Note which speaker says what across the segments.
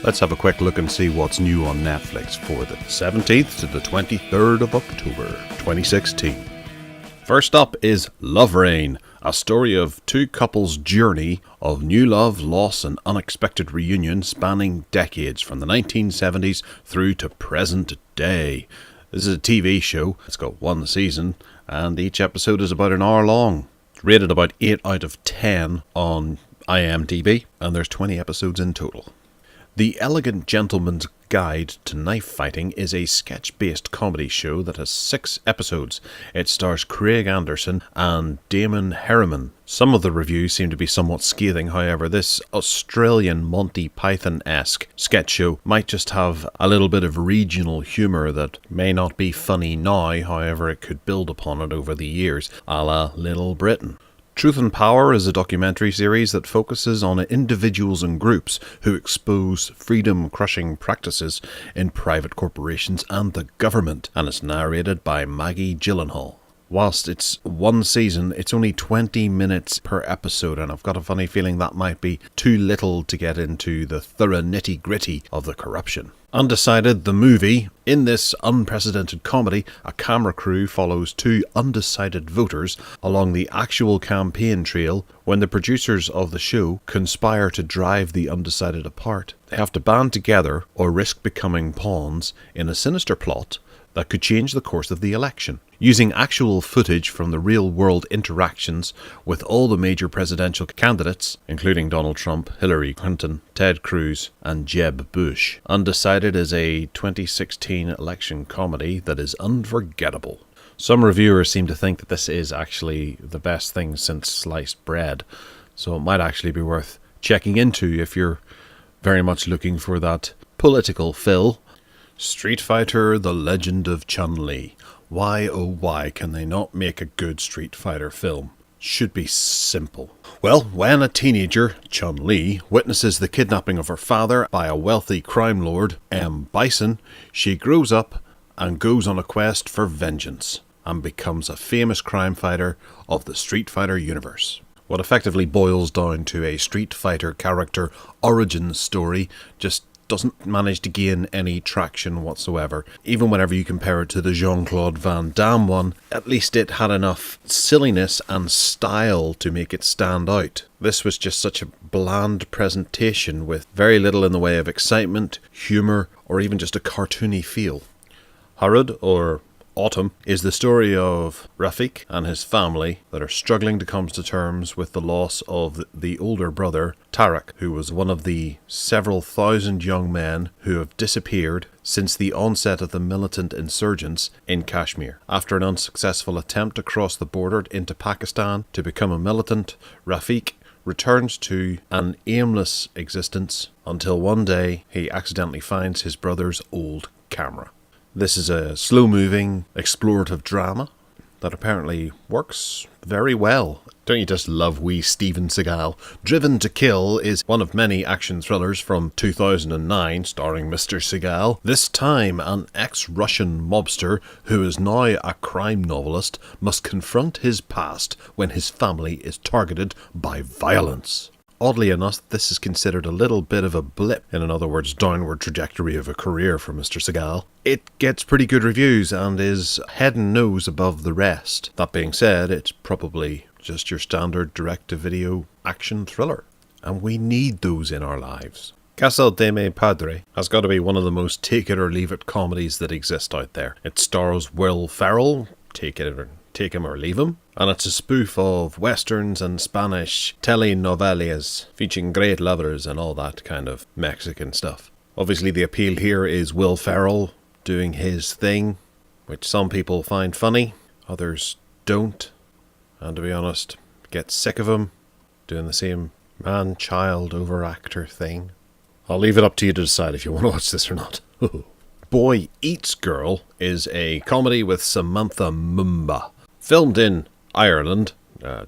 Speaker 1: Let's have a quick look and see what's new on Netflix for the 17th to the 23rd of October 2016. First up is Love Rain, a story of two couples' journey of new love, loss and unexpected reunion spanning decades from the 1970s through to present day. This is a TV show. It's got one season and each episode is about an hour long. It's rated about 8 out of 10 on IMDb and there's 20 episodes in total. The Elegant Gentleman's Guide to Knife Fighting is a sketch-based comedy show that has 6 episodes. It stars Craig Anderson and Damon Herriman. Some of the reviews seem to be somewhat scathing, however, this Australian Monty Python-esque sketch show might just have a little bit of regional humour that may not be funny now, however it could build upon it over the years, a la Little Britain. Truth and Power is a documentary series that focuses on individuals and groups who expose freedom-crushing practices in private corporations and the government, and it's narrated by Maggie Gyllenhaal. Whilst it's one season, it's only 20 minutes per episode, and I've got a funny feeling that might be too little to get into the thorough nitty-gritty of the corruption. Undecided, the movie. In this unprecedented comedy, a camera crew follows 2 undecided voters along the actual campaign trail when the producers of the show conspire to drive the undecided apart. They have to band together or risk becoming pawns in a sinister plot that could change the course of the election. Using actual footage from the real-world interactions with all the major presidential candidates, including Donald Trump, Hillary Clinton, Ted Cruz, and Jeb Bush. Undecided is a 2016 election comedy that is unforgettable. Some reviewers seem to think that this is actually the best thing since sliced bread, so it might actually be worth checking into if you're very much looking for that political fill. Street Fighter: The Legend of Chun-Li. Why, oh why, can they not make a good Street Fighter film? Should be simple. Well, when a teenager, Chun-Li, witnesses the kidnapping of her father by a wealthy crime lord, M. Bison, she grows up and goes on a quest for vengeance and becomes a famous crime fighter of the Street Fighter universe. What effectively boils down to a Street Fighter character origin story just doesn't manage to gain any traction whatsoever. Even whenever you compare it to the Jean-Claude Van Damme one, at least it had enough silliness and style to make it stand out. This was just such a bland presentation with very little in the way of excitement, humour, or even just a cartoony feel. Harud, or Autumn, is the story of Rafik and his family that are struggling to come to terms with the loss of the older brother, Tarak, who was one of the several thousand young men who have disappeared since the onset of the militant insurgents in Kashmir. After an unsuccessful attempt to cross the border into Pakistan to become a militant, Rafik returns to an aimless existence until one day he accidentally finds his brother's old camera. This is a slow-moving, explorative drama that apparently works very well. Don't you just love wee Steven Seagal? Driven to Kill is one of many action thrillers from 2009 starring Mr. Seagal. This time, an ex-Russian mobster who is now a crime novelist must confront his past when his family is targeted by violence. Oddly enough, this is considered a little bit of a blip, in other words, downward trajectory of a career for Mr. Seagal. It gets pretty good reviews and is head and nose above the rest. That being said, it's probably just your standard direct-to-video action thriller. And we need those in our lives. Casa de Mi Padre has got to be one of the most take-it-or-leave-it comedies that exist out there. It stars Will Ferrell, take him or leave him. And it's a spoof of westerns and Spanish telenovelas featuring great lovers and all that kind of Mexican stuff. Obviously the appeal here is Will Ferrell doing his thing, which some people find funny, others don't, and to be honest, get sick of him doing the same man-child over-actor thing. I'll leave it up to you to decide if you want to watch this or not. Boy Eats Girl is a comedy with Samantha Mumba. Filmed in Ireland,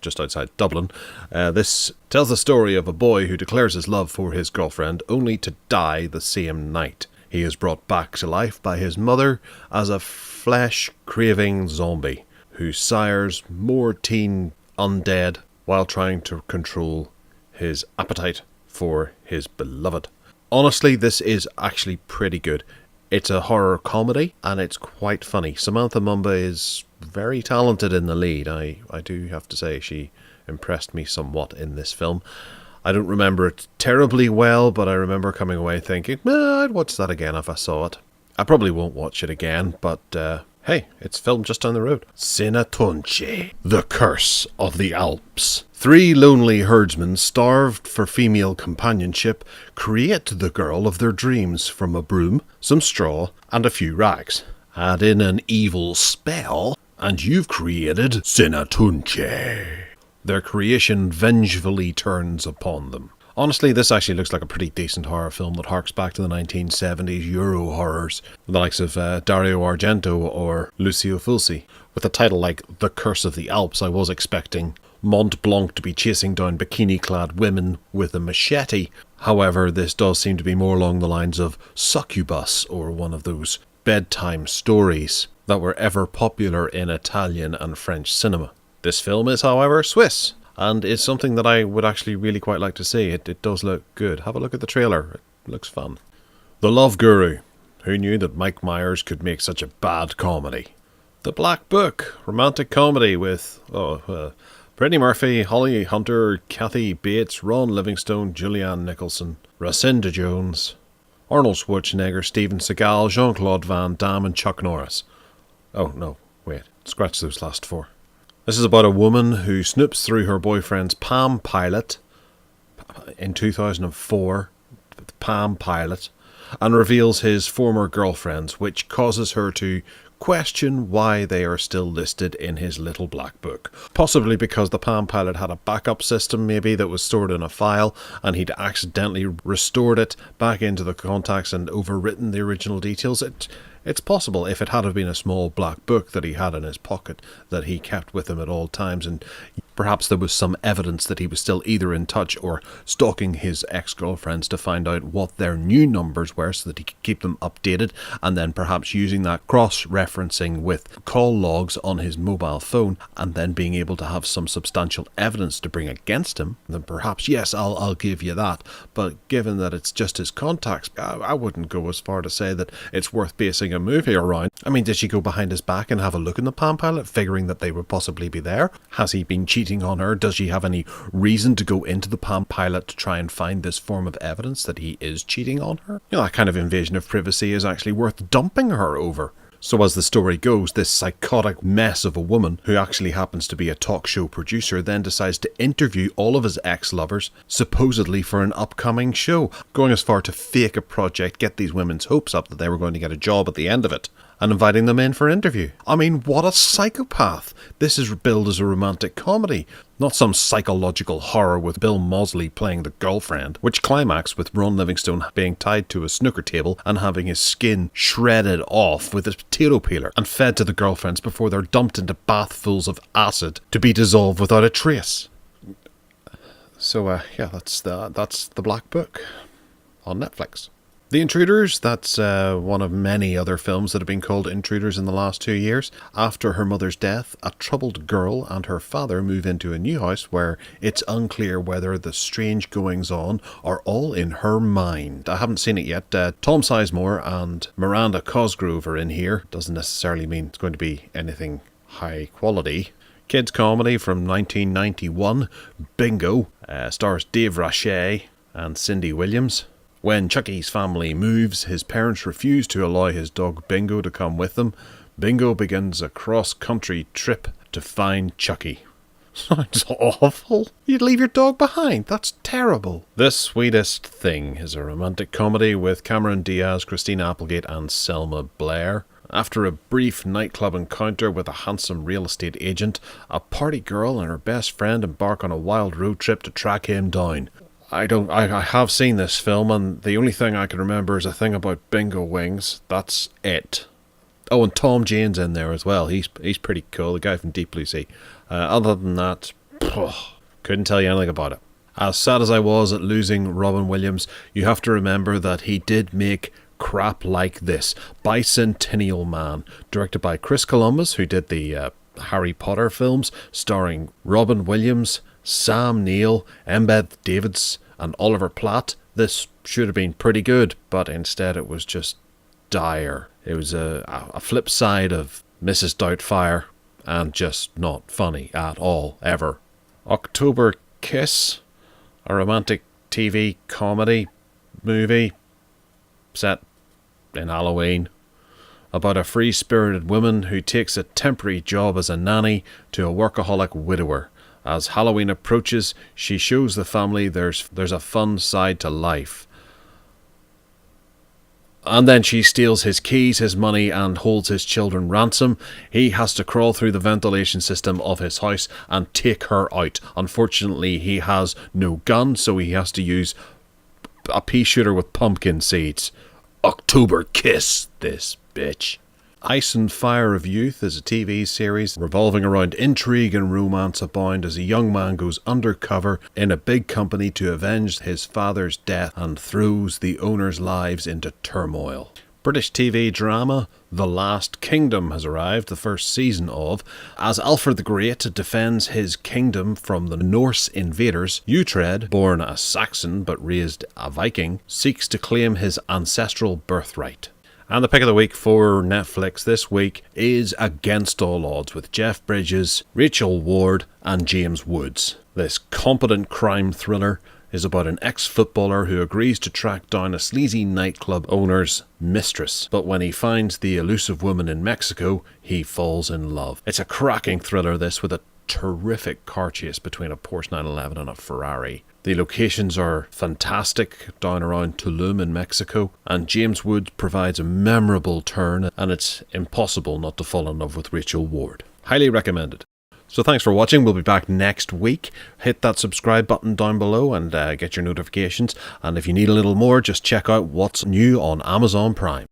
Speaker 1: just outside Dublin, this tells the story of a boy who declares his love for his girlfriend only to die the same night. He is brought back to life by his mother as a flesh-craving zombie who sires more teen undead while trying to control his appetite for his beloved. Honestly, this is actually pretty good. It's a horror comedy, and it's quite funny. Samantha Mumba is very talented in the lead. I do have to say she impressed me somewhat in this film. I don't remember it terribly well, but I remember coming away thinking, I'd watch that again if I saw it. I probably won't watch it again, but hey, it's filmed just down the road. Sinatunche, the Curse of the Alps. 3 lonely herdsmen, starved for female companionship, create the girl of their dreams from a broom, some straw, and a few rags. Add in an evil spell, and you've created Sinatunche. Their creation vengefully turns upon them. Honestly, this actually looks like a pretty decent horror film that harks back to the 1970s Euro horrors, the likes of Dario Argento or Lucio Fulci. With a title like The Curse of the Alps, I was expecting Mont Blanc to be chasing down bikini-clad women with a machete. However, this does seem to be more along the lines of Succubus, or one of those bedtime stories that were ever popular in Italian and French cinema. This film is, however, Swiss, and it's something that I would actually really quite like to see. It does look good. Have a look at the trailer. It looks fun. The Love Guru. Who knew that Mike Myers could make such a bad comedy? The Black Book. Romantic comedy with Brittany Murphy, Holly Hunter, Kathy Bates, Ron Livingstone, Julianne Nicholson, Racinda Jones, Arnold Schwarzenegger, Steven Seagal, Jean-Claude Van Damme, and Chuck Norris. Oh, no. Wait. Scratch those last 4. This is about a woman who snoops through her boyfriend's Palm Pilot in 2004, the Palm Pilot, and reveals his former girlfriends, which causes her to question why they are still listed in his little black book. Possibly because the Palm Pilot had a backup system maybe that was stored in a file, and he'd accidentally restored it back into the contacts and overwritten the original details. It's possible, if it had been a small black book that he had in his pocket that he kept with him at all times, and perhaps there was some evidence that he was still either in touch or stalking his ex-girlfriends to find out what their new numbers were so that he could keep them updated, and then perhaps using that cross-referencing with call logs on his mobile phone, and then being able to have some substantial evidence to bring against him, then perhaps, yes, I'll give you that. But given that it's just his contacts, I wouldn't go as far to say that it's worth basing a movie around. I mean, did she go behind his back and have a look in the Palm Pilot, figuring that they would possibly be there? Has he been cheating on her? Does she have any reason to go into the Palm Pilot to try and find this form of evidence that he is cheating on her? You know, that kind of invasion of privacy is actually worth dumping her over. So as the story goes, this psychotic mess of a woman, who actually happens to be a talk show producer, then decides to interview all of his ex-lovers, supposedly for an upcoming show, going as far to fake a project, get these women's hopes up that they were going to get a job at the end of it, and inviting them in for interview. I mean, what a psychopath! This is billed as a romantic comedy, not some psychological horror with Bill Moseley playing the girlfriend, which climaxed with Ron Livingstone being tied to a snooker table and having his skin shredded off with a potato peeler and fed to the girlfriends before they're dumped into bathfuls of acid to be dissolved without a trace. So, yeah, that's the Black Book on Netflix. The Intruders, that's one of many other films that have been called Intruders in the last 2 years. After her mother's death, a troubled girl and her father move into a new house where it's unclear whether the strange goings-on are all in her mind. I haven't seen it yet. Tom Sizemore and Miranda Cosgrove are in here. Doesn't necessarily mean it's going to be anything high quality. Kids comedy from 1991, Bingo, stars Dave Rachet and Cindy Williams. When Chucky's family moves, his parents refuse to allow his dog Bingo to come with them. Bingo begins a cross-country trip to find Chucky. Sounds awful. You'd leave your dog behind. That's terrible. The Sweetest Thing is a romantic comedy with Cameron Diaz, Christina Applegate and Selma Blair. After a brief nightclub encounter with a handsome real estate agent, a party girl and her best friend embark on a wild road trip to track him down. I have seen this film, and the only thing I can remember is a thing about bingo wings. That's it. Oh, and Tom Jane's in there as well. He's pretty cool, the guy from Deep Blue Sea. Other than that, couldn't tell you anything about it. As sad as I was at losing Robin Williams, you have to remember that he did make crap like this. Bicentennial Man, directed by Chris Columbus, who did the Harry Potter films, starring Robin Williams, Sam Neill, Embeth Davidtz and Oliver Platt. This should have been pretty good, but instead it was just dire. It was a flip side of Mrs. Doubtfire, and just not funny at all, ever. October Kiss, a romantic TV comedy movie set in Halloween, about a free-spirited woman who takes a temporary job as a nanny to a workaholic widower. As Halloween approaches, she shows the family there's a fun side to life. And then she steals his keys, his money, and holds his children ransom. He has to crawl through the ventilation system of his house and take her out. Unfortunately, he has no gun, so he has to use a pea shooter with pumpkin seeds. October Kiss, this bitch. Ice and Fire of Youth is a TV series revolving around intrigue and romance abound as a young man goes undercover in a big company to avenge his father's death and throws the owners' lives into turmoil. British TV drama The Last Kingdom has arrived, the first season of. As Alfred the Great defends his kingdom from the Norse invaders, Uhtred, born a Saxon but raised a Viking, seeks to claim his ancestral birthright. And the pick of the week for Netflix this week is Against All Odds with Jeff Bridges, Rachel Ward and James Woods. This competent crime thriller is about an ex-footballer who agrees to track down a sleazy nightclub owner's mistress. But when he finds the elusive woman in Mexico, he falls in love. It's a cracking thriller, this, with a terrific car chase between a Porsche 911 and a Ferrari. The locations are fantastic down around Tulum in Mexico, and James Woods provides a memorable turn, and it's impossible not to fall in love with Rachel Ward. Highly recommended. So thanks for watching. We'll be back next week. Hit that subscribe button down below and get your notifications. And if you need a little more, just check out what's new on Amazon Prime.